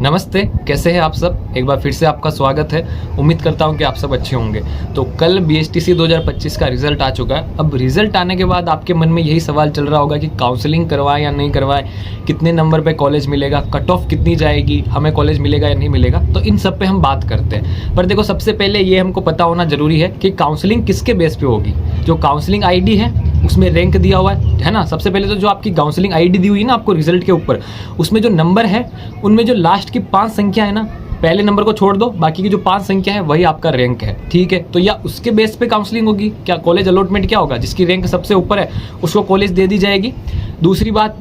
नमस्ते, कैसे हैं आप सब। एक बार फिर से आपका स्वागत है। उम्मीद करता हूं कि आप सब अच्छे होंगे। तो कल BSTC 2025 का रिजल्ट आ चुका है। अब रिजल्ट आने के बाद आपके मन में यही सवाल चल रहा होगा कि काउंसलिंग करवाएं या नहीं करवाएं, कितने नंबर पे कॉलेज मिलेगा, कट ऑफ कितनी जाएगी, हमें कॉलेज मिलेगा या नहीं मिलेगा। तो इन सब पे हम बात करते हैं। पर देखो, सबसे पहले ये हमको पता होना जरूरी है कि काउंसलिंग किसके बेस पे होगी। जो काउंसलिंग ID है उसमें रैंक दिया हुआ है ना। सबसे पहले तो जो आपकी काउंसलिंग ID दी हुई है ना आपको रिजल्ट के ऊपर, उसमें जो नंबर है उनमें जो लास्ट की 5 संख्या है ना, पहले नंबर को छोड़ दो, बाकी की जो 5 संख्या है वही आपका रैंक है। ठीक है, तो या उसके बेस पे काउंसलिंग होगी। क्या कॉलेज अलॉटमेंट क्या होगा, जिसकी रैंक सबसे ऊपर है उसको कॉलेज दे दी जाएगी। दूसरी बात,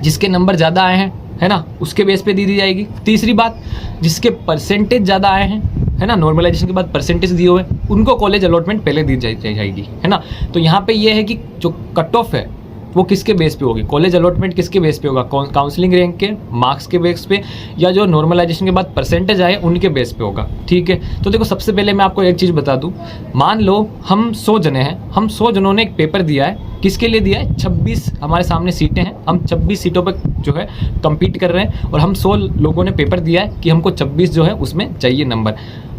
जिसके नंबर ज़्यादा आए हैं है ना, उसके बेस पे दी जाएगी। तीसरी बात, जिसके परसेंटेज ज़्यादा आए हैं है ना, नॉर्मलाइजेशन के बाद परसेंटेज दिए हुए, उनको कॉलेज अलॉटमेंट पहले दी जाएगी है ना। तो यहाँ पे ये है कि जो कट ऑफ है वो किसके बेस पे होगी, कॉलेज अलॉटमेंट किसके बेस पे होगा, काउंसलिंग रैंक के मार्क्स के बेस पे, या जो नॉर्मलाइजेशन के बाद परसेंटेज आए उनके बेस पे होगा। ठीक है, तो देखो सबसे पहले मैं आपको एक चीज़ बता दूं। मान लो हम 100 जने हैं, हम 100 जनों ने एक पेपर दिया है। किसके लिए दिया है? 26 हमारे सामने सीटें हैं, हम 26 सीटों पर जो है कम्पीट कर रहे हैं और हम 100 लोगों ने पेपर दिया है कि हमको 26 जो है उसमें चाहिए नंबर।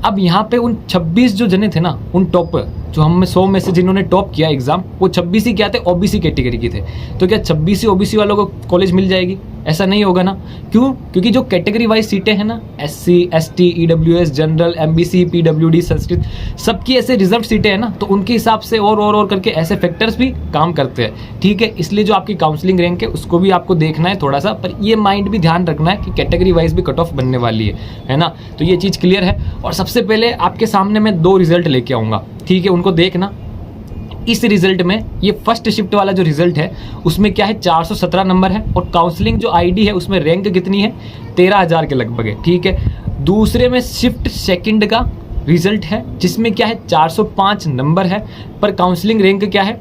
अब यहाँ पे उन 26 जो जने थे ना, उन टॉपर जो हम 100 में से जिन्होंने टॉप किया एग्जाम, वो 26 ही क्या थे? OBC कैटेगरी के थे। तो क्या 26 ही OBC वालों को कॉलेज मिल जाएगी? ऐसा नहीं होगा ना। क्यों? क्योंकि जो कैटेगरी वाइज सीटें हैं ना, SC ST EWS general MBC PWD Sanskrit, सबकी ऐसे रिजर्व सीटें हैं ना, तो उनके हिसाब से और करके ऐसे फैक्टर्स भी काम करते हैं। ठीक है, इसलिए जो आपकी काउंसलिंग रैंक है उसको भी आपको देखना है थोड़ा सा, पर ये माइंड भी ध्यान रखना है कि कैटेगरी वाइज भी कट ऑफ बनने वाली है ना। तो ये चीज़ क्लियर है। और सबसे पहले आपके सामने मैं 2 रिजल्ट लेके आऊँगा। ठीक है, उनको देखना। इस रिजल्ट में ये फर्स्ट शिफ्ट वाला जो रिजल्ट है उसमें क्या है, 417 नंबर है और काउंसलिंग जो ID है उसमें रैंक कितनी है, 13,000 के लगभग है। ठीक है, दूसरे में शिफ्ट सेकंड का रिजल्ट है जिसमें क्या है, 405 नंबर है, पर काउंसलिंग रैंक क्या है,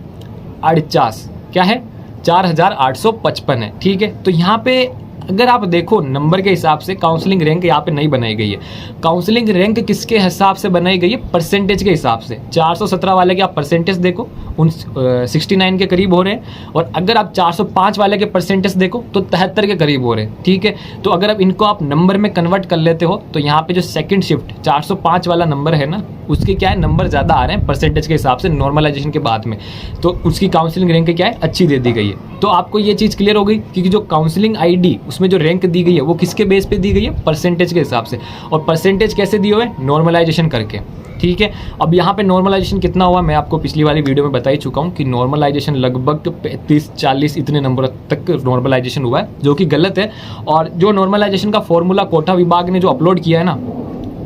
48, क्या है, 4,855 है। ठीक है, तो यहाँ पे अगर आप देखो नंबर के हिसाब से काउंसलिंग रैंक यहाँ पे नहीं बनाई गई है। काउंसलिंग रैंक किसके हिसाब से बनाई गई है? परसेंटेज के हिसाब से। 417 वाले के आप परसेंटेज देखो, उन 69 के करीब हो रहे हैं, और अगर आप 405 वाले के परसेंटेज देखो तो 73 के करीब हो रहे हैं। ठीक है, तो अगर अब इनको आप नंबर में कन्वर्ट कर लेते हो तो यहाँ पे जो सेकंड शिफ्ट 405 वाला नंबर है ना, उसके क्या है, नंबर ज़्यादा आ रहे हैं परसेंटेज के हिसाब से नॉर्मलाइजेशन के बाद में, तो उसकी काउंसलिंग रैंक क्या है, अच्छी दे दी गई है। तो आपको ये चीज़ क्लियर हो गई, क्योंकि जो काउंसलिंग ID उसमें जो रैंक दी गई है वो किसके बेस पे दी गई है, परसेंटेज के हिसाब से। और परसेंटेज कैसे दिए हुए, नॉर्मलाइजेशन करके। ठीक है, अब यहाँ पे नॉर्मलाइजेशन कितना हुआ मैं आपको पिछली वाली वीडियो में बता ही चुका हूँ कि नॉर्मलाइजेशन लगभग 35-40 इतने नंबर तक नॉर्मलाइजेशन हुआ है, जो कि गलत है। और जो नॉर्मलाइजेशन का फॉर्मूला कोटा विभाग ने जो अपलोड किया है ना,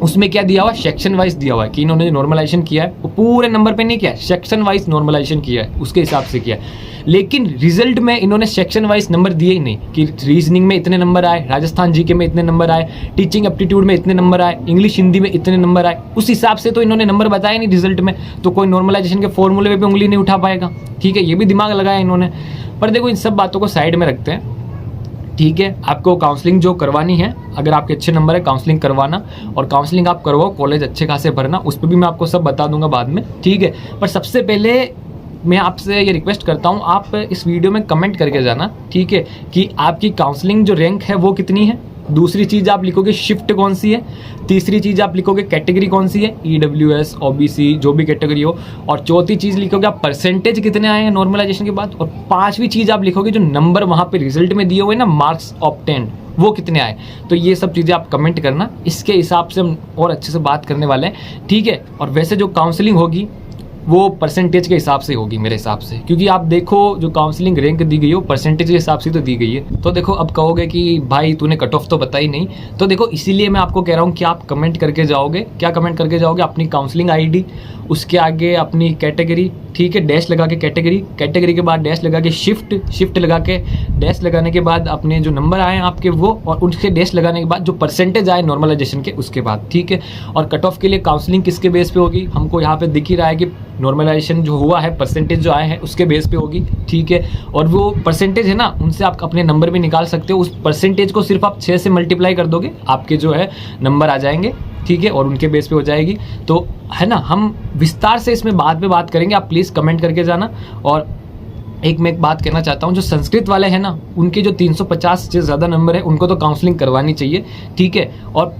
उसमें क्या दिया हुआ, सेक्शन वाइज दिया हुआ है कि इन्होंने जो नॉर्मलाइजेशन किया है वो पूरे नंबर पे नहीं किया है, सेक्शन वाइज नॉर्मलाइजेशन किया है, उसके हिसाब से किया है। लेकिन रिजल्ट में इन्होंने सेक्शन वाइज नंबर दिए ही नहीं कि रीजनिंग में इतने नंबर आए, राजस्थान GK में इतने नंबर आए, टीचिंग एप्टीट्यूड में इतने नंबर आए, इंग्लिश हिंदी में इतने नंबर आए। उस हिसाब से तो इन्होंने नंबर बताया नहीं रिजल्ट में, तो कोई नॉर्मलाइजेशन के फॉर्मूले पे उंगली नहीं उठा पाएगा। ठीक है, ये भी दिमाग लगाया इन्होंने। पर देखो, इन सब बातों को साइड में रखते हैं। ठीक है, आपको काउंसलिंग जो करवानी है, अगर आपके अच्छे नंबर है काउंसलिंग करवाना, और काउंसलिंग आप करवाओ, कॉलेज अच्छे खासे भरना, उस पर भी मैं आपको सब बता दूंगा बाद में। ठीक है, पर सबसे पहले मैं आपसे ये रिक्वेस्ट करता हूँ, आप इस वीडियो में कमेंट करके जाना। ठीक है, कि आपकी काउंसलिंग जो रैंक है वो कितनी है। दूसरी चीज़ आप लिखोगे शिफ्ट कौन सी है। तीसरी चीज़ आप लिखोगे कैटेगरी कौन सी है, EWS OBC जो भी कैटेगरी हो। और चौथी चीज़ लिखोगे आप परसेंटेज कितने आए हैं नॉर्मलाइजेशन के बाद। और 5वीं चीज़ आप लिखोगे जो नंबर वहाँ पे रिजल्ट में दिए हुए ना, मार्क्स ऑब्टेन्ड, वो कितने आए। तो ये सब चीज़ें आप कमेंट करना, इसके हिसाब से हम और अच्छे से बात करने वाले हैं। ठीक है, और वैसे जो काउंसलिंग होगी वो परसेंटेज के हिसाब से होगी मेरे हिसाब से, क्योंकि आप देखो जो काउंसलिंग रैंक दी गई हो परसेंटेज के हिसाब से तो दी गई है। तो देखो, अब कहोगे कि भाई तूने कट ऑफ तो बताई नहीं, तो देखो इसीलिए मैं आपको कह रहा हूँ कि आप कमेंट करके जाओगे। क्या कमेंट करके जाओगे? अपनी काउंसलिंग ID, उसके आगे अपनी कैटेगरी, ठीक है, डैश लगा के कैटेगरी के बाद डैश लगा के शिफ्ट लगा के डैश लगाने के बाद अपने जो नंबर आए आपके वो, और उनके डैश लगाने के बाद जो परसेंटेज आए नॉर्मलाइजेशन के उसके बाद। ठीक है, और कट ऑफ के लिए काउंसलिंग किसके बेस पे होगी, हमको यहाँ पे दिख ही रहा है कि नॉर्मलाइजेशन जो हुआ है, परसेंटेज जो आए हैं उसके बेस पे होगी। ठीक है, और वो परसेंटेज है ना, उनसे आप अपने नंबर भी निकाल सकते हो। उस परसेंटेज को सिर्फ आप 6 से मल्टीप्लाई कर दोगे, आपके जो है नंबर आ जाएंगे। ठीक है, और उनके बेस पे हो जाएगी। तो है ना, हम विस्तार से इसमें बाद में बात करेंगे, आप प्लीज़ कमेंट करके जाना। और मैं एक बात कहना चाहता हूँ, जो संस्कृत वाले हैं ना, उनके जो 350 से ज़्यादा नंबर है उनको तो काउंसलिंग करवानी चाहिए, ठीक है। और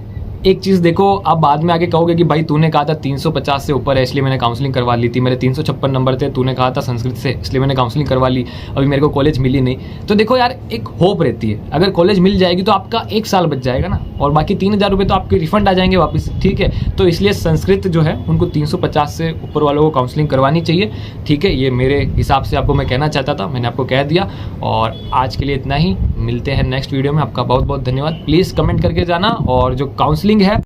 एक चीज़ देखो, आप बाद में आगे कहोगे कि भाई तूने कहा था 350 से ऊपर है इसलिए मैंने काउंसलिंग करवा ली थी, मेरे 356 नंबर थे, तूने कहा था संस्कृत से इसलिए मैंने काउंसलिंग करवा ली, अभी मेरे को कॉलेज मिली नहीं। तो देखो यार, एक होप रहती है, अगर कॉलेज मिल जाएगी तो आपका 1 साल बच जाएगा ना, और बाकी 3000 रुपये तो आपके रिफंड आ जाएंगे वापस, ठीक है। तो इसलिए संस्कृत जो है उनको 350 से ऊपर वालों को काउंसलिंग करवानी चाहिए, ठीक है। ये मेरे हिसाब से आपको मैं कहना चाहता था, मैंने आपको कह दिया। और आज के लिए इतना ही, मिलते हैं नेक्स्ट वीडियो में। आपका बहुत बहुत धन्यवाद। प्लीज़ कमेंट करके जाना, और जो काउंसलिंग है